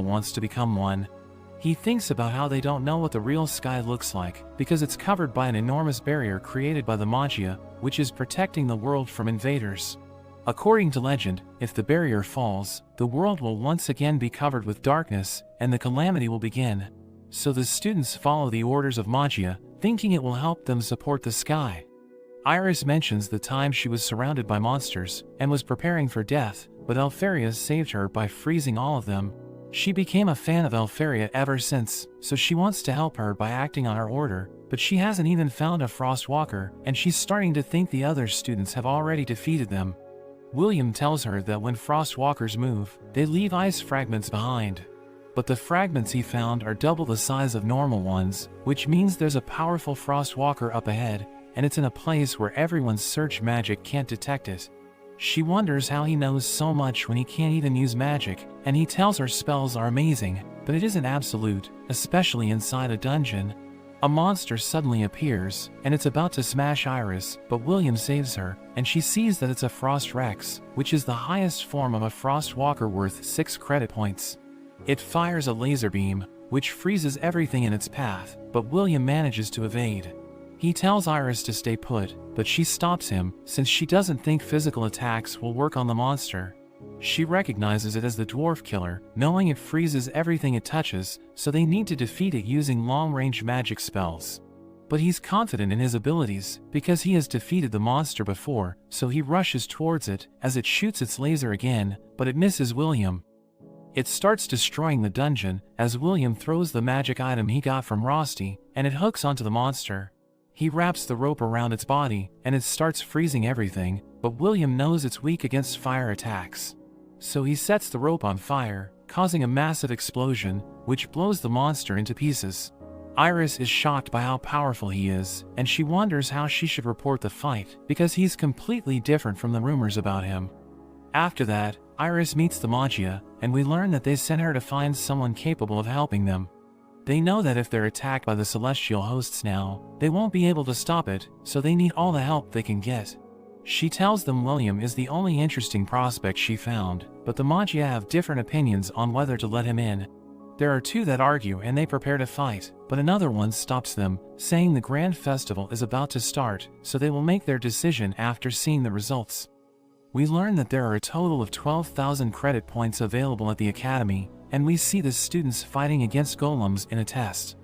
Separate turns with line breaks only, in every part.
wants to become one. He thinks about how they don't know what the real sky looks like, because it's covered by an enormous barrier created by the Magia, which is protecting the world from invaders. According to legend, if the barrier falls, the world will once again be covered with darkness, and the calamity will begin. So the students follow the orders of Magia, thinking it will help them support the sky. Iris mentions the time she was surrounded by monsters, and was preparing for death, but Elpharia saved her by freezing all of them. She became a fan of Elpharia ever since, so she wants to help her by acting on her order, but she hasn't even found a Frostwalker, and she's starting to think the other students have already defeated them. William tells her that when Frostwalkers move, they leave ice fragments behind. But the fragments he found are double the size of normal ones, which means there's a powerful Frostwalker up ahead, and it's in a place where everyone's search magic can't detect it. She wonders how he knows so much when he can't even use magic, and he tells her spells are amazing, but it isn't absolute, especially inside a dungeon. A monster suddenly appears, and it's about to smash Iris, but William saves her, and she sees that it's a Frost Rex, which is the highest form of a Frostwalker worth 6 credit points. It fires a laser beam, which freezes everything in its path, but William manages to evade. He tells Iris to stay put, but she stops him, since she doesn't think physical attacks will work on the monster. She recognizes it as the dwarf killer, knowing it freezes everything it touches, so they need to defeat it using long-range magic spells. But he's confident in his abilities, because he has defeated the monster before, so he rushes towards it, as it shoots its laser again, but it misses William. It starts destroying the dungeon, as William throws the magic item he got from Rosti, and it hooks onto the monster. He wraps the rope around its body, and it starts freezing everything, but William knows it's weak against fire attacks. So he sets the rope on fire, causing a massive explosion, which blows the monster into pieces. Iris is shocked by how powerful he is, and she wonders how she should report the fight, because he's completely different from the rumors about him. After that, Iris meets the Magia, and we learn that they sent her to find someone capable of helping them. They know that if they're attacked by the celestial hosts now, they won't be able to stop it, so they need all the help they can get. She tells them William is the only interesting prospect she found, but the Magia have different opinions on whether to let him in. There are 2 that argue and they prepare to fight, but another one stops them, saying the Grand Festival is about to start, so they will make their decision after seeing the results. We learn that there are a total of 12,000 credit points available at the Academy, and we see the students fighting against golems in a test.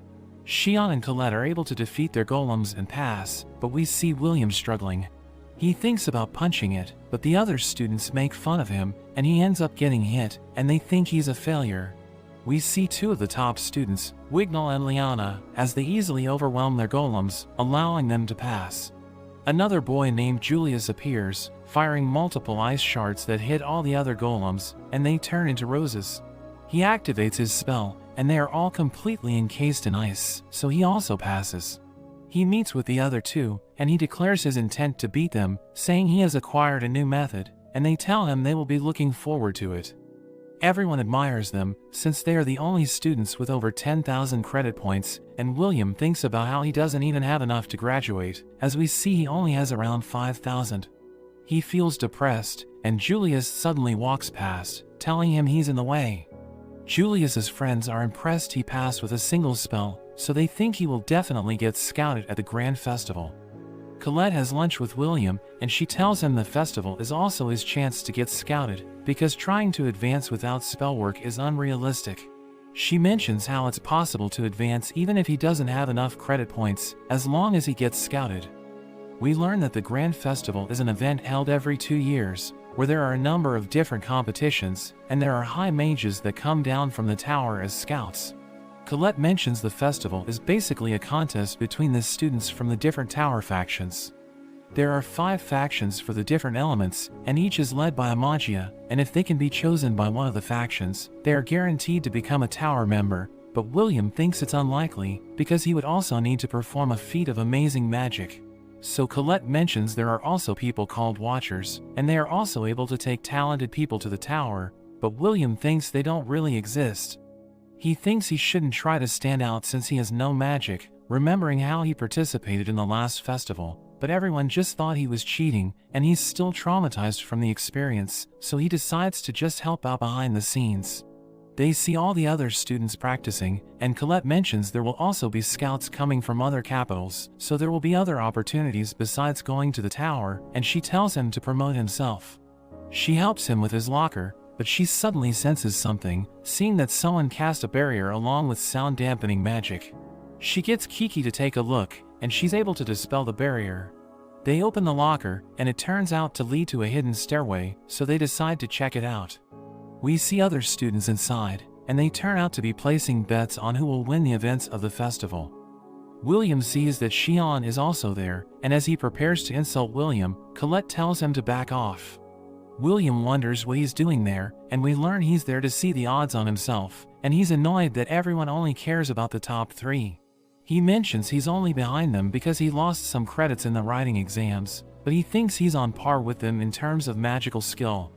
Shion and Colette are able to defeat their golems and pass, but we see William struggling. He thinks about punching it, but the other students make fun of him, and he ends up getting hit, and they think he's a failure. We see 2 of the top students, Wignall and Liana, as they easily overwhelm their golems, allowing them to pass. Another boy named Julius appears, firing multiple ice shards that hit all the other golems, and they turn into roses. He activates his spell, and they are all completely encased in ice, so he also passes. He meets with the other 2, and he declares his intent to beat them, saying he has acquired a new method, and they tell him they will be looking forward to it. Everyone admires them, since they are the only students with over 10,000 credit points, and William thinks about how he doesn't even have enough to graduate, as we see he only has around 5,000. He feels depressed, and Julius suddenly walks past, telling him he's in the way. Julius's friends are impressed he passed with a single spell, so they think he will definitely get scouted at the Grand Festival. Colette has lunch with William, and she tells him the festival is also his chance to get scouted, because trying to advance without spell work is unrealistic. She mentions how it's possible to advance even if he doesn't have enough credit points, as long as he gets scouted. We learn that the Grand Festival is an event held every 2 years, where there are a number of different competitions, and there are high mages that come down from the tower as scouts. Colette mentions the festival is basically a contest between the students from the different tower factions. There are 5 factions for the different elements, and each is led by a Magia, and if they can be chosen by one of the factions, they are guaranteed to become a tower member, but William thinks it's unlikely, because he would also need to perform a feat of amazing magic. So Colette mentions there are also people called Watchers, and they are also able to take talented people to the tower, but William thinks they don't really exist. He thinks he shouldn't try to stand out since he has no magic, remembering how he participated in the last festival, but everyone just thought he was cheating, and he's still traumatized from the experience, so he decides to just help out behind the scenes. They see all the other students practicing, and Colette mentions there will also be scouts coming from other capitals, so there will be other opportunities besides going to the tower, and she tells him to promote himself. She helps him with his locker, but she suddenly senses something, seeing that someone cast a barrier along with sound-dampening magic. She gets Kiki to take a look, and she's able to dispel the barrier. They open the locker, and it turns out to lead to a hidden stairway, so they decide to check it out. We see other students inside, and they turn out to be placing bets on who will win the events of the festival. William sees that Xian is also there, and as he prepares to insult William, Colette tells him to back off. William wonders what he's doing there, and we learn he's there to see the odds on himself, and he's annoyed that everyone only cares about the top 3. He mentions he's only behind them because he lost some credits in the writing exams, but he thinks he's on par with them in terms of magical skill.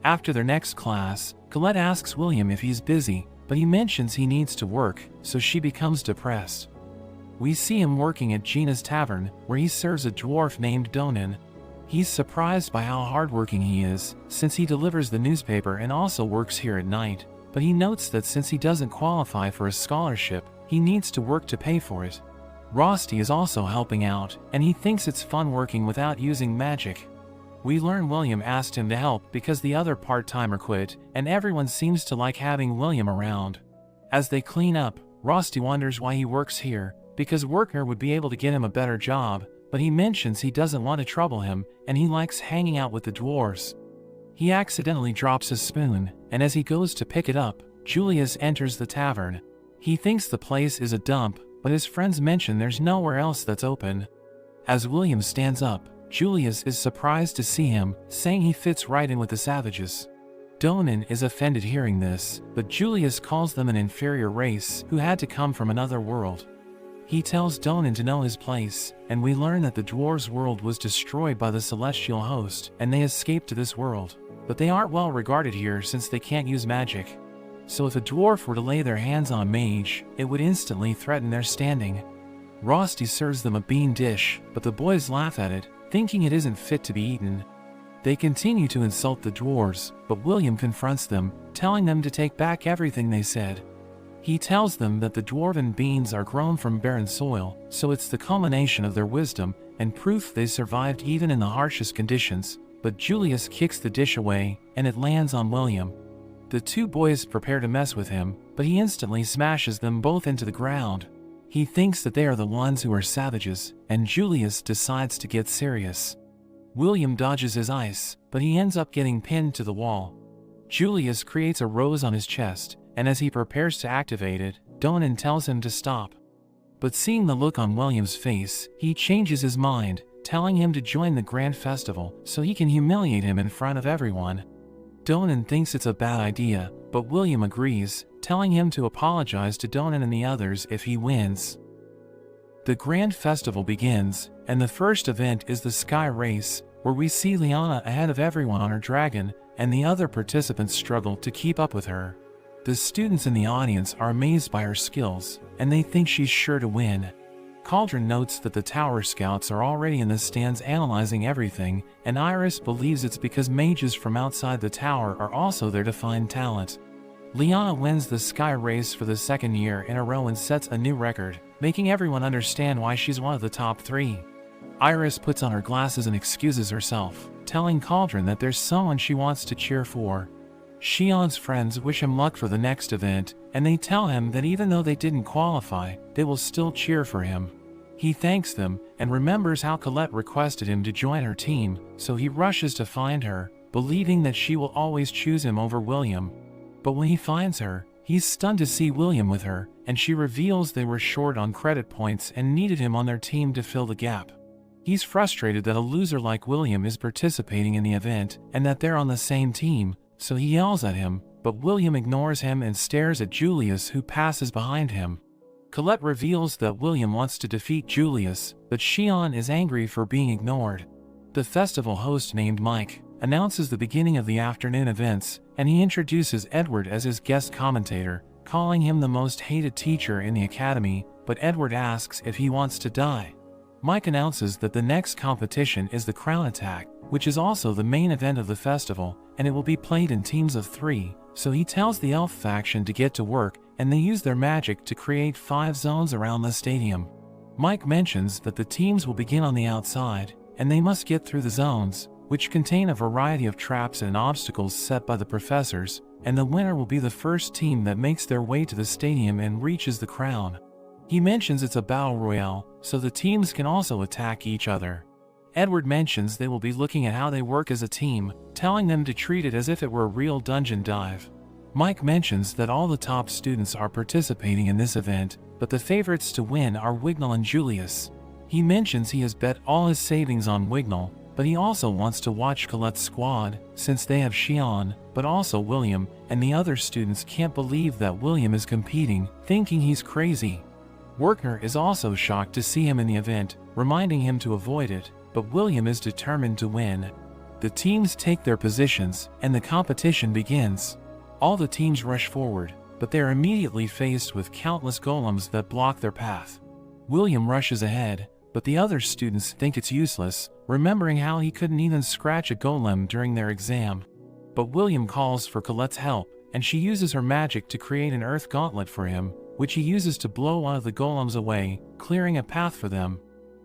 After their next class, Colette asks William if he's busy, but he mentions he needs to work, so she becomes depressed. We see him working at Gina's tavern, where he serves a dwarf named Donan. He's surprised by how hardworking he is, since he delivers the newspaper and also works here at night, but he notes that since he doesn't qualify for a scholarship, he needs to work to pay for it. Rosti is also helping out, and he thinks it's fun working without using magic. We learn William asked him to help because the other part-timer quit, and everyone seems to like having William around. As they clean up, Rosti wonders why he works here, because Worker would be able to get him a better job, but he mentions he doesn't want to trouble him, and he likes hanging out with the dwarves. He accidentally drops his spoon, and as he goes to pick it up, Julius enters the tavern. He thinks the place is a dump, but his friends mention there's nowhere else that's open. As William stands up, Julius is surprised to see him, saying he fits right in with the savages. Donan is offended hearing this, but Julius calls them an inferior race who had to come from another world. He tells Donan to know his place, and we learn that the dwarves' world was destroyed by the celestial host, and they escaped to this world. But they aren't well regarded here since they can't use magic. So if a dwarf were to lay their hands on a mage, it would instantly threaten their standing. Rosti serves them a bean dish, but the boys laugh at it, thinking it isn't fit to be eaten. They continue to insult the dwarves, but William confronts them, telling them to take back everything they said. He tells them that the dwarven beans are grown from barren soil, so it's the culmination of their wisdom and proof they survived even in the harshest conditions, but Julius kicks the dish away, and it lands on William. The two boys prepare to mess with him, but he instantly smashes them both into the ground. He thinks that they are the ones who are savages, and Julius decides to get serious. William dodges his ice, but he ends up getting pinned to the wall. Julius creates a rose on his chest, and as he prepares to activate it, Donan tells him to stop. But seeing the look on William's face, he changes his mind, telling him to join the grand festival so he can humiliate him in front of everyone. Donan thinks it's a bad idea, but William agrees, telling him to apologize to Donan and the others if he wins. The grand festival begins, and the first event is the Sky Race, where we see Liana ahead of everyone on her dragon, and the other participants struggle to keep up with her. The students in the audience are amazed by her skills, and they think she's sure to win. Cauldron notes that the Tower Scouts are already in the stands analyzing everything, and Iris believes it's because mages from outside the tower are also there to find talent. Liana wins the Sky Race for the second year in a row and sets a new record, making everyone understand why she's one of the top 3. Iris puts on her glasses and excuses herself, telling Cauldron that there's someone she wants to cheer for. Xian's friends wish him luck for the next event, and they tell him that even though they didn't qualify, they will still cheer for him. He thanks them, and remembers how Colette requested him to join her team, so he rushes to find her, believing that she will always choose him over William. But when he finds her, he's stunned to see William with her, and she reveals they were short on credit points and needed him on their team to fill the gap. He's frustrated that a loser like William is participating in the event, and that they're on the same team, so he yells at him, but William ignores him and stares at Julius, who passes behind him. Colette reveals that William wants to defeat Julius, but Xian is angry for being ignored. The festival host named Mike announces the beginning of the afternoon events, and he introduces Edward as his guest commentator, calling him the most hated teacher in the academy, but Edward asks if he wants to die. Mike announces that the next competition is the crown attack, which is also the main event of the festival, and it will be played in teams of 3, so he tells the elf faction to get to work, and they use their magic to create 5 zones around the stadium. Mike mentions that the teams will begin on the outside, and they must get through the zones, which contain a variety of traps and obstacles set by the professors, and the winner will be the first team that makes their way to the stadium and reaches the crown. He mentions it's a battle royale, so the teams can also attack each other. Edward mentions they will be looking at how they work as a team, telling them to treat it as if it were a real dungeon dive. Mike mentions that all the top students are participating in this event, but the favorites to win are Wignall and Julius. He mentions he has bet all his savings on Wignall, but he also wants to watch Colette's squad, since they have Shion, but also William, and the other students can't believe that William is competing, thinking he's crazy. Werkner is also shocked to see him in the event, reminding him to avoid it, but William is determined to win. The teams take their positions, and the competition begins. All the teams rush forward, but they are immediately faced with countless golems that block their path. William rushes ahead, but the other students think it's useless, remembering how he couldn't even scratch a golem during their exam. But William calls for Colette's help, and she uses her magic to create an earth gauntlet for him, which he uses to blow one of the golems away, clearing a path for them.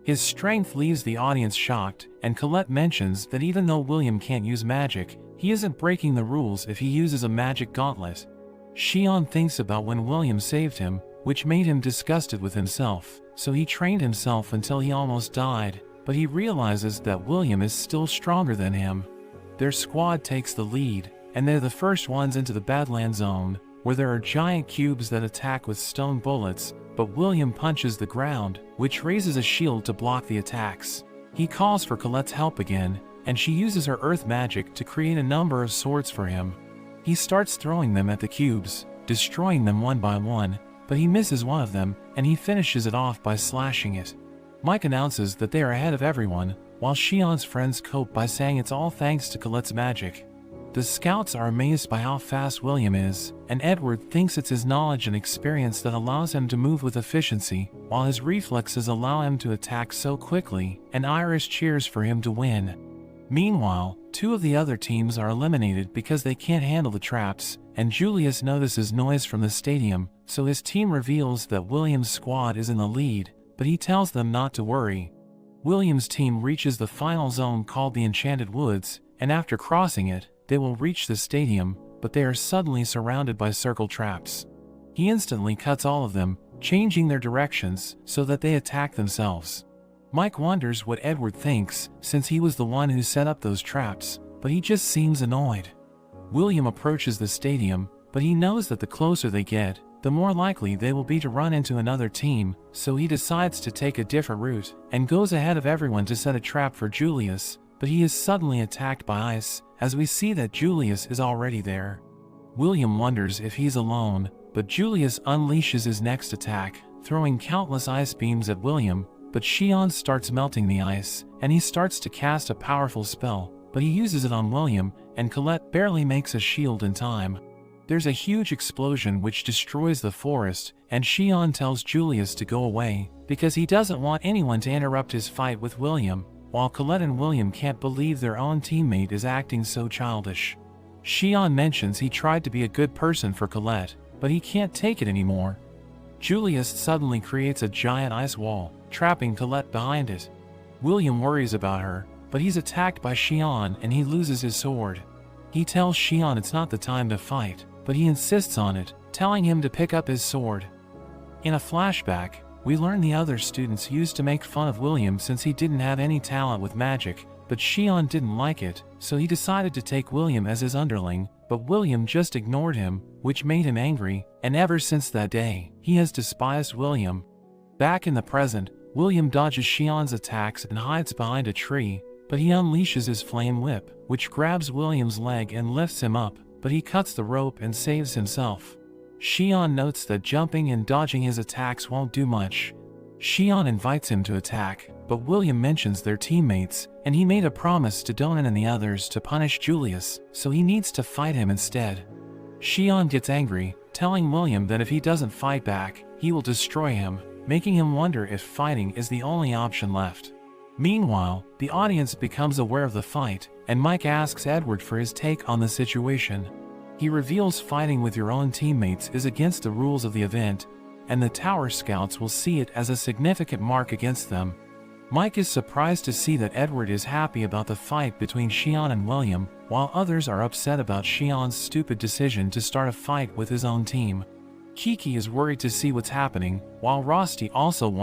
His strength leaves the audience shocked, and Colette mentions that even though William can't use magic, he isn't breaking the rules if he uses a magic gauntlet. Shion thinks about when William saved him, which made him disgusted with himself, so he trained himself until he almost died, but he realizes that William is still stronger than him. Their squad takes the lead, and they're the first ones into the Badland Zone, where there are giant cubes that attack with stone bullets, but William punches the ground, which raises a shield to block the attacks. He calls for Colette's help again, and she uses her earth magic to create a number of swords for him. He starts throwing them at the cubes, destroying them one by one, but he misses one of them, and he finishes it off by slashing it. Mike announces that they are ahead of everyone, while Shion's friends cope by saying it's all thanks to Colette's magic. The scouts are amazed by how fast William is, and Edward thinks it's his knowledge and experience that allows him to move with efficiency, while his reflexes allow him to attack so quickly, and Iris cheers for him to win. Meanwhile, 2 of the other teams are eliminated because they can't handle the traps, and Julius notices noise from the stadium, so his team reveals that William's squad is in the lead, but he tells them not to worry. William's team reaches the final zone called the Enchanted Woods, and after crossing it, they will reach the stadium, but they are suddenly surrounded by circle traps. He instantly cuts all of them, changing their directions so that they attack themselves. Mike wonders what Edward thinks, since he was the one who set up those traps, but he just seems annoyed. William approaches the stadium, but he knows that the closer they get, the more likely they will be to run into another team, so he decides to take a different route, and goes ahead of everyone to set a trap for Julius, but he is suddenly attacked by ice, as we see that Julius is already there. William wonders if he's alone, but Julius unleashes his next attack, throwing countless ice beams at William, but Shion starts melting the ice, and he starts to cast a powerful spell, but he uses it on William, and Colette barely makes a shield in time. There's a huge explosion which destroys the forest, and Shion tells Julius to go away, because he doesn't want anyone to interrupt his fight with William, while Colette and William can't believe their own teammate is acting so childish. Shion mentions he tried to be a good person for Colette, but he can't take it anymore. Julius suddenly creates a giant ice wall, trapping Colette behind it. William worries about her, but he's attacked by Shion and he loses his sword. He tells Shion it's not the time to fight, but he insists on it, telling him to pick up his sword. In a flashback, we learn the other students used to make fun of William since he didn't have any talent with magic, but Shion didn't like it, so he decided to take William as his underling, but William just ignored him, which made him angry, and ever since that day, he has despised William. Back in the present, William dodges Shion's attacks and hides behind a tree, but he unleashes his flame whip, which grabs William's leg and lifts him up, but he cuts the rope and saves himself. Shion notes that jumping and dodging his attacks won't do much. Shion invites him to attack, but William mentions their teammates, and he made a promise to Donan and the others to punish Julius, so he needs to fight him instead. Shion gets angry, telling William that if he doesn't fight back, he will destroy him, making him wonder if fighting is the only option left. Meanwhile, the audience becomes aware of the fight, and Mike asks Edward for his take on the situation. He reveals fighting with your own teammates is against the rules of the event, and the Tower Scouts will see it as a significant mark against them. Mike is surprised to see that Edward is happy about the fight between Shion and William, while others are upset about Shion's stupid decision to start a fight with his own team. Kiki is worried to see what's happening, while Rosti also wonders